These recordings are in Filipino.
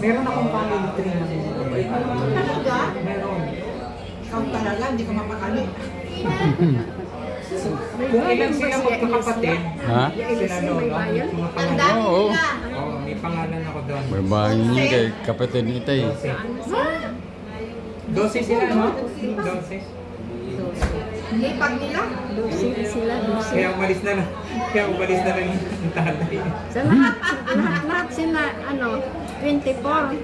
Meron akong family tree na Talaga? meron. Ikaw talaga, hindi ka mapakali. Kung ilan sila magkakapatid, Ha? sila lolo, mga Ang pangalan. dami Oo. nila. Oo, may pangalan ako doon. Babae niya kay kapatid ni Itay. 12 sila, no? 12. Lipag nila. Kaya umalis na lang. Kaya umalis na lang yung tatay. Sa lahat sila, 24.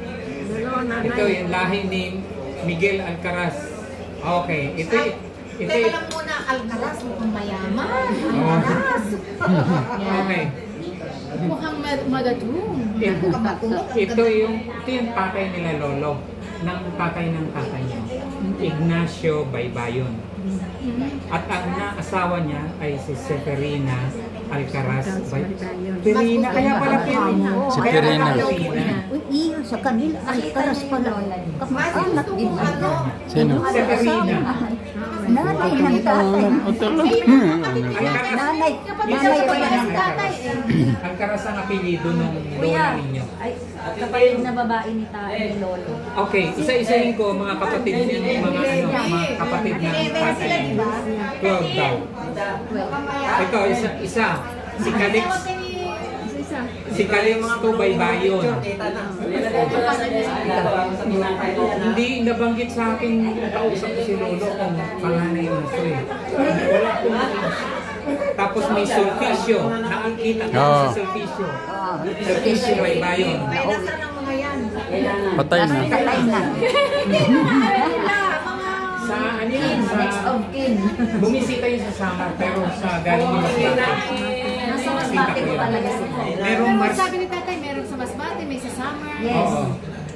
Ito yung lahi ni Miguel Alcaraz. Okay, ito Teka lang muna, Alcaraz, mukhang mayaman. Alcaraz. Okay. Mukhang madatong. Ito yung tatay nila lolo. Ng tatay ng tatay niya. Ignacio Baybayon. At ang asawa niya ay si Severina Alcaraz Perina. Kaya pala Perina. Si Perina. Uy, iyo, sa kanila, Alcaraz pala. Kamag-anak din nila. Sino? Severina. Nanay ng tatay. Nanay pala ng tatay. Alcaraz ang apelyido ng lola ninyo. Ay, kapatid na babae ni Lolo. Okay, isa-isahin ko mga kapatid niya, mga kapatid ng tatay. 12 daw. Ito, isa. Si Calix. Si Calix to Baybayon. Hindi nabanggit sa akin kausap ko si Lolo kung panganay mo ito eh. Wala po. Tapos may Sulpicio. Nakikita ko sa Sulpicio. Sulpicio Baybayon. Kaya nasaan ang mga yan? Patay na. Patay na. Sa ano yan? Next of kin. Bumisita yun sa Samar pero sa galing yung Masbate. Nasa Masbate ko talaga sila. Merong Pero sabi ni tatay, meron sa Masbate, may sa Samar. Yes. Oo.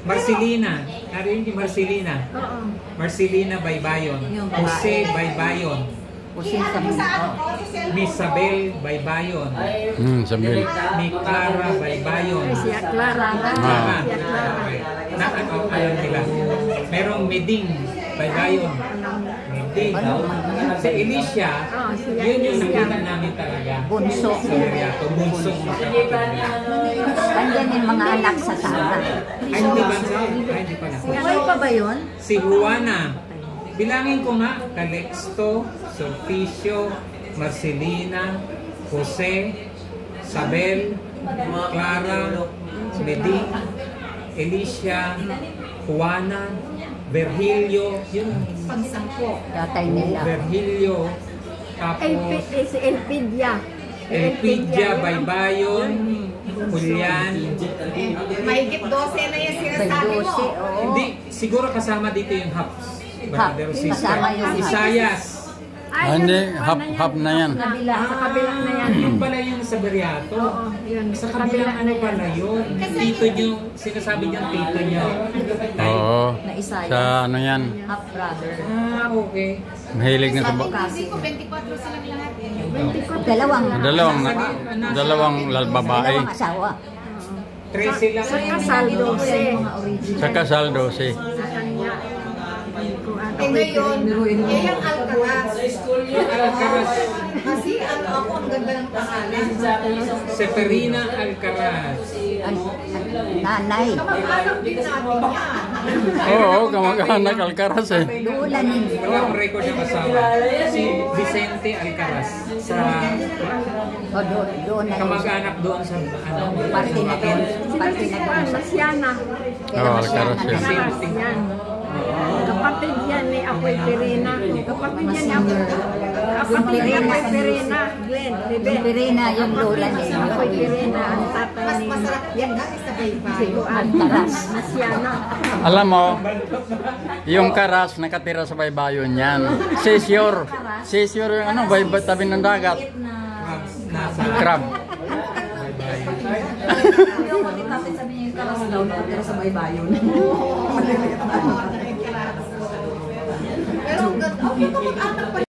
Marcelina. Narinig yung Marcelina. Oo. Marcelina Baybayon. Yung babae. Jose Baybayon. Kusin sa mga. Miss Isabel Baybayon. Sabi. May Clara Baybayon. Siya Clara. Clara. Siya Clara. Alam nila. Merong Meding Baybayon. Meding. Si Alicia, yun yung nakita namin talaga. Bunso. Sa Meriato. Bunso. Andyan yung mga anak sa Sara. Ay, hindi ba sa? Ay, hindi pala. Buhay pa ba yun? Si Juana. Bilangin ko nga, Calixto, Sulpicio, Marcelina, Jose, Isabel, Clara, Meding, Alicia, Juana, Virgilio, yun, Pagsangko. Tatay nila. Virgilio, tapos Si Elpidia. Elpidia Baybayon, Julian, Mahigit 12 na yung sinasabi mo. 12, oo. hindi, siguro kasama dito yung Haps. Brother, Hap, sister. kasama yung Hap. Isayas. Hindi, hap na yan. Kabila. Sa kabilang na yan. Yun pala yung sa Beriato. Oo, yun. Sa kabilang ano pala yun. Tito yung, sinasabi niyang tito niya. Oo. Na Isayas. Sa ano yan. Half brother. Ah, okay. Mahilig na sa Hindi ko 24 silang lahat. Dalawang babae. Dalawang asawa. 13 lang. Sa kasal 12. Mga original. Sa kasal 12. Sa kanya. Eh ngayon, yung Alcaraz. Alcaraz. Kasi ako ang ganda ng pangalan. Severina Alcaraz. Nanay. Kamag-anak din natin yan. Oo, kamag-anak Alcaraz eh. Lola ninyo. Wala akong record ng asawa. Si Vicente Alcaraz. Sa O doon na yun. kamag-anak doon sa ano. Parte na doon. Parte na doon. Masiana. Oo, Alcaraz yan. Yan. Kapatid yan ni Apoy Perina. Kapatid yan ni Apoy. Kapatid ni Apoy Perina. Glenn, Bebe. Perina yung lola ninyo. Apoy Perina. Ang tatay Mas ni masarap yan dahil sa baybayo. Alcaraz. Masiana. Alam mo, yung karas nakatira sa baybayon yan. Seashore. Seashore yung ano, tabi ng dagat. Nasa Crab. Yung kapatid sabi niya yung karas daw nakatira sa baybayon. Pero ang ganda.